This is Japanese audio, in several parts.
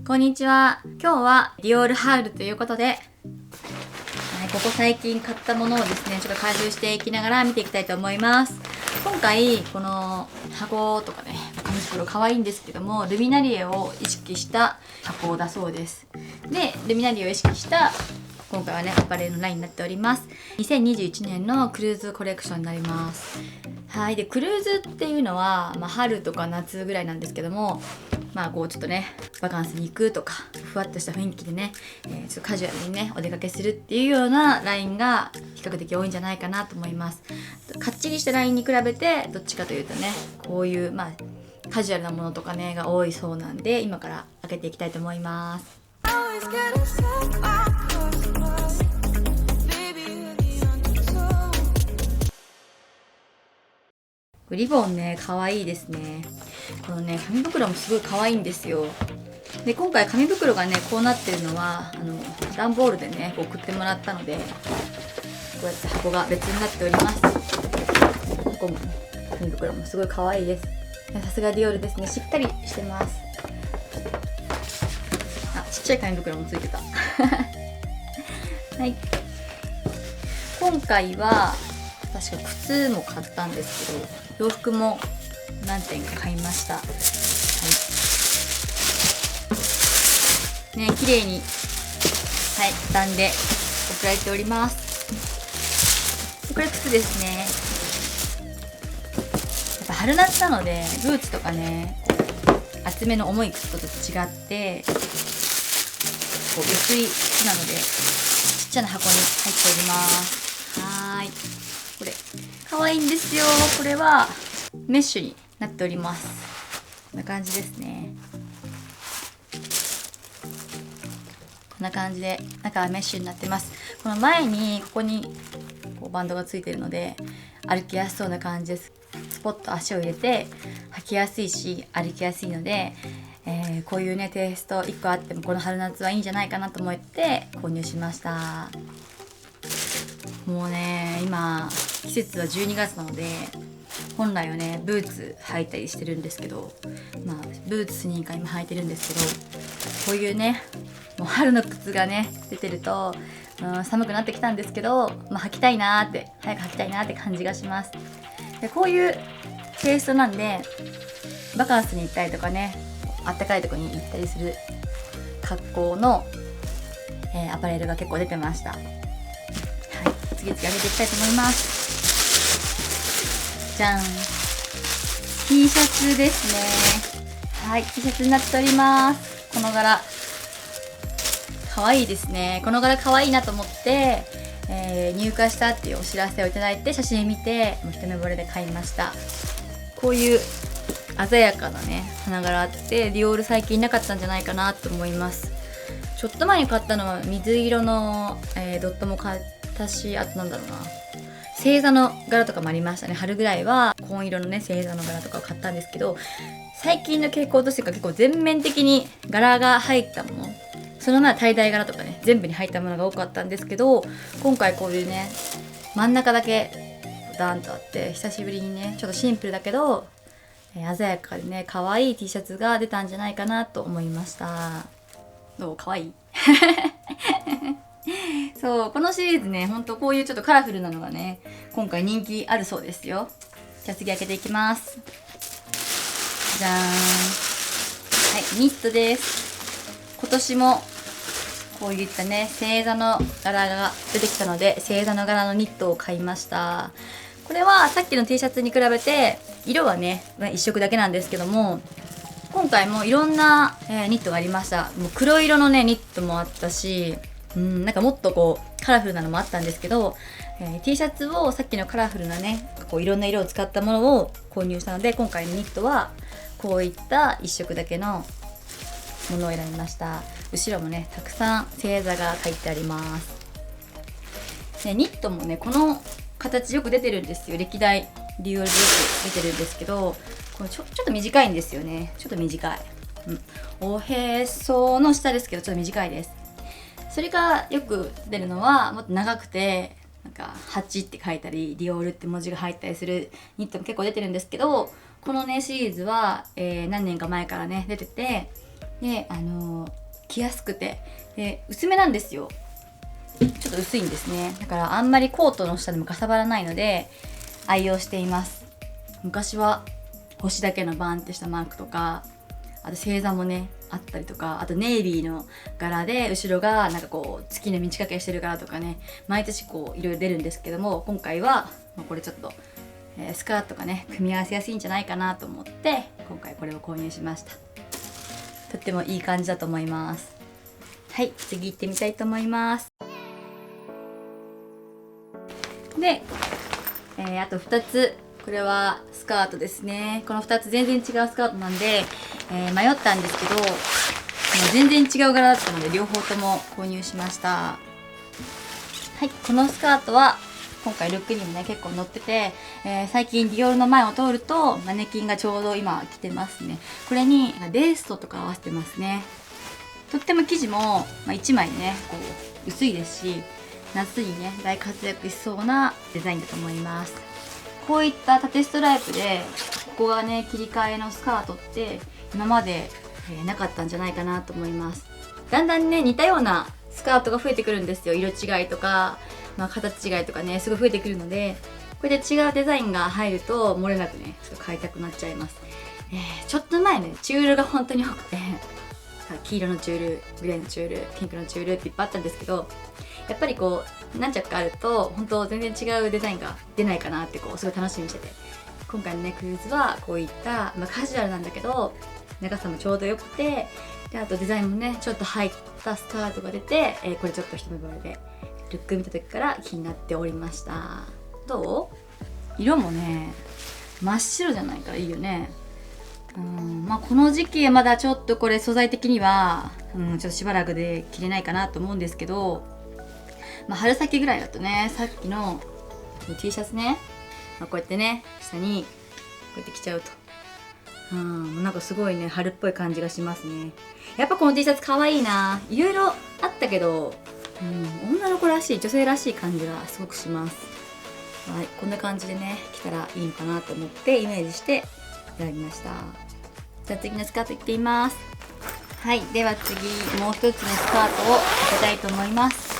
こんにちは。今日はディオールハウルということで、ここ最近買ったものをですね、ちょっと開封していきながら見ていきたいと思います。今回、この箱とかね、紙袋可愛いんですけども、ルミナリエを意識した箱だそうです。で、ルミナリエを意識した今回はね、アパレルのラインになっております。2021年のクルーズコレクションになります。はい。で、クルーズっていうのは、春とか夏ぐらいなんですけども、こうちょっとね、バカンスに行くとか、ふわっとした雰囲気でね、ちょっとカジュアルにね、お出かけするっていうようなラインが比較的多いんじゃないかなと思います。かっちりしたラインに比べて、どっちかというとね、こういう、カジュアルなものとかね、が多いそうなんで、今から開けていきたいと思います。リボンね、可愛いですね。このね、紙袋もすごい可愛いんですよ。で、今回紙袋がね、こうなってるのは、段ボールでね、送ってもらったので、こうやって箱が別になっております。箱もね、紙袋もすごい可愛いです。さすがディオールですね。しっかりしてます。あ、ちっちゃい紙袋もついてた。はい。今回は、確か靴も買ったんですけど、洋服も何点か買いました。はい。ね、綺麗に、はい、畳んで送られております。これ靴ですね。やっぱ春夏なので、ブーツとかね、厚めの重い靴と違って、薄い靴なので、ちっちゃな箱に入っております。はーい。これ、可愛いんですよ。これは、メッシュになっております。こんな感じですね。こんな感じで、中はメッシュになってます。この前に、ここに、こうバンドがついてるので、歩きやすそうな感じです。スポッと足を入れて、履きやすいし、歩きやすいので、こういうね、テイスト1個あっても、この春夏はいいんじゃないかなと思って購入しました。もうね、今、季節は12月なので、本来はね、ブーツ履いたりしてるんですけど、ブーツスニーカー今履いてるんですけど、こういうね、もう春の靴がね、出てると、寒くなってきたんですけど、履きたいなーって、早く履きたいなーって感じがします。で、こういうテイストなんで、バカンスに行ったりとかね、あったかいとこに行ったりする格好の、アパレルが結構出てました。はい、次々上げていきたいと思います。じゃん。T シャツですね。はい、T シャツになっております。この柄。可愛いですね。この柄可愛いなと思って、入荷したっていうお知らせをいただいて、写真見て、もう一目惚れで買いました。こういう鮮やかなね、花柄あって、ディオール最近なかったんじゃないかなと思います。ちょっと前に買ったのは水色の、ドットも買ったし、あとなんだろうな。星座の柄とかもありましたね。春ぐらいは紺色のね、星座の柄とかを買ったんですけど、最近の傾向としては結構全面的に柄が入ったもの、その前はtie-dye柄とかね、全部に入ったものが多かったんですけど、今回こういうね、真ん中だけダーンとあって、久しぶりにね、ちょっとシンプルだけど、鮮やかでね、可愛い T シャツが出たんじゃないかなと思いました。どう？可愛いそう、このシリーズね、ほんとこういうちょっとカラフルなのがね、今回人気あるそうですよ。じゃあ次開けていきます。じゃーん。はい、ニットです。今年もこういったね、星座の柄が出てきたので、星座の柄のニットを買いました。これはさっきの T シャツに比べて、色はね、一色だけなんですけども、今回もいろんな、ニットがありました。もう黒色のね、ニットもあったし、なんかもっとこうカラフルなのもあったんですけど、T シャツをさっきのカラフルなね、こういろんな色を使ったものを購入したので、今回のニットはこういった一色だけのものを選びました。後ろもね、たくさん星座が書いてあります。ニットもね、この形よく出てるんですよ。歴代ディオールでよく出てるんですけど、これちょっと短いんですよね。ちょっと短い。おへその下ですけど、ちょっと短いです。それがよく出るのはもっと長くて、なんか8って書いたりディオールって文字が入ったりするニットも結構出てるんですけど、このねシリーズは、何年か前からね出てて、で着やすくて、で薄めなんですよ。ちょっと薄いんですね。だからあんまりコートの下でもかさばらないので愛用しています。昔は星だけのバーンってしたマークとか、あと星座もねあったりとか、あとネイビーの柄で後ろがなんかこう月の満ち欠けしてる柄とかね、毎年こういろいろ出るんですけども、今回は、これちょっと、スカートがね組み合わせやすいんじゃないかなと思って今回これを購入しました。とってもいい感じだと思います。はい、次行ってみたいと思います。で、あと2つ、これはスカートですね。この2つ全然違うスカートなんで、迷ったんですけど、全然違う柄だったので両方とも購入しました。はい、このスカートは今回ルックにもね結構載ってて、最近ディオールの前を通るとマネキンがちょうど今着てますね。これにベーストとか合わせてますね。とっても生地も、1枚ねこう薄いですし、夏にね大活躍しそうなデザインだと思います。こういった縦ストライプでここがね切り替えのスカートって今まで、なかったんじゃないかなと思います。だんだんね似たようなスカートが増えてくるんですよ。色違いとか、形違いとかねすごい増えてくるので、これで違うデザインが入ると漏れなくねちょっと買いたくなっちゃいます。ちょっと前ねチュールが本当に多くて黄色のチュール、グレーのチュール、ピンクのチュールっていっぱいあったんですけど、やっぱりこう何着かあると本当全然違うデザインが出ないかなってこうすごい楽しみにしてて、今回のねクルーズはこういった、カジュアルなんだけど長さもちょうどよくて、であとデザインもねちょっと入ったスカートが出て、これちょっと一目惚れでルック見た時から気になっておりました。どう？色もね真っ白じゃないからいいよね。この時期はまだちょっとこれ素材的には、ちょっとしばらくで着れないかなと思うんですけど、春先ぐらいだとね、さっきの T シャツね、こうやってね下にこうやって着ちゃうと、なんかすごいね春っぽい感じがしますね。やっぱこの T シャツ可愛いな。いろいろあったけど、女の子らしい、女性らしい感じがすごくします。はい、こんな感じでね着たらいいのかなと思ってイメージして選びました。じゃあ次のスカートいってみます。はい、では次もう一つのスカートを開けたいと思います。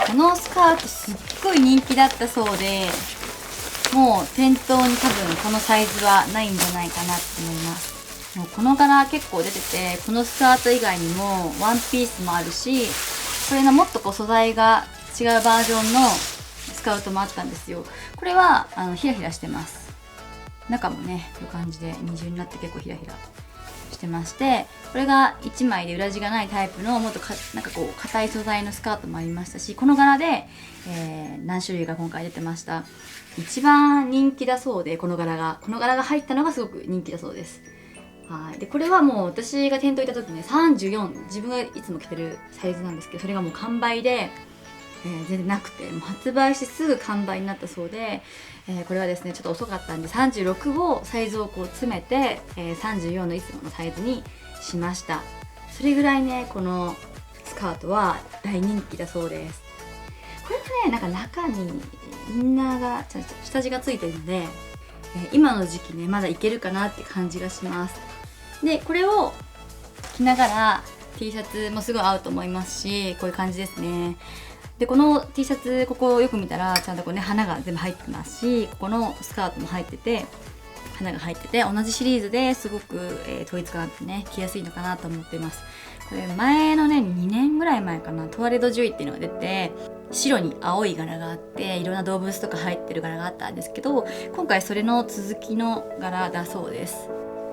このスカートすっごい人気だったそうで、もう店頭に多分このサイズはないんじゃないかなと思います。もうこの柄結構出てて、このスカート以外にもワンピースもあるし、これのもっとこう素材が違うバージョンのスカートもあったんですよ。これはヒラヒラしてます。中もねこういう感じで二重になって結構ヒラヒラしてまして、これが1枚で裏地がないタイプのもっとなんかこう硬い素材のスカートもありましたし、この柄で、何種類か今回出てました。一番人気だそうで、この柄が入ったのがすごく人気だそうです。はい。でこれはもう私が店頭行った時ね34、自分がいつも着てるサイズなんですけど、それがもう完売で、全然なくて、もう発売してすぐ完売になったそうで、これはですねちょっと遅かったんで36をサイズをこう詰めて、34のいつものサイズにしました。それぐらいねこのスカートは大人気だそうです。これがねなんか中にインナーが下地がついてるので、今の時期ねまだいけるかなって感じがします。でこれを着ながら T シャツもすごい合うと思いますし、こういう感じですね。でこの T シャツここをよく見たらちゃんとこうね花が全部入ってますし、ここのスカートも入ってて花が入ってて、同じシリーズですごく、統一感あってね着やすいのかなと思っています。これ前のね2年ぐらい前かな、トワレド・ジュイっていうのが出て白に青い柄があっていろんな動物とか入ってる柄があったんですけど、今回それの続きの柄だそうです。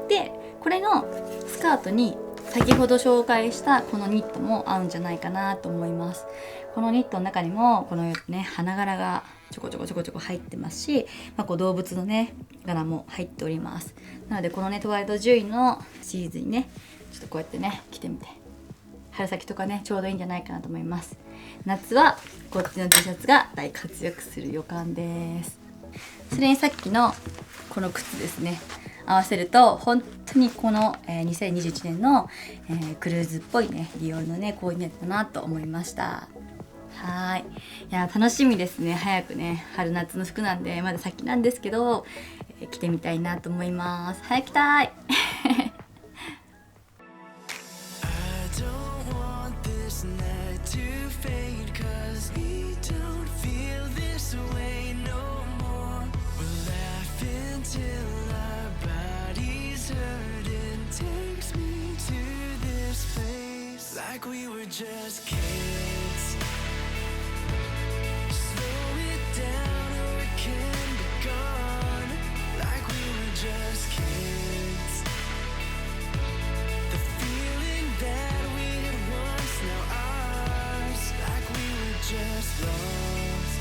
でこれのスカートに先ほど紹介したこのニットも合うんじゃないかなと思います。このニットの中にもこのね花柄がちょこちょこちょこちょこ入ってますし、こう動物のね柄も入っております。なのでこのねトワイライト10位のシリーズにねちょっとこうやってね着てみて、春先とかねちょうどいいんじゃないかなと思います。夏はこっちの T シャツが大活躍する予感です。それにさっきのこの靴ですね合わせると本当にこの、2021年の、クルーズっぽいねディオールのねコーディネートだなと思いました。はい、いや楽しみですね。早くね春夏の服なんでまだ先なんですけど、着てみたいなと思います。早く着たい to fade, 'cause we don't feel this way no more. We're laughing till our bodies hurt, and takes me to this place like we were just kids. Slow it down or it can be gone, like we were just kids. The feeling that we had once, now ours, like we were just lost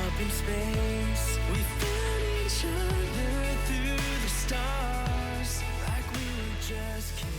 up in space. We found each other through the stars, like we were just kids.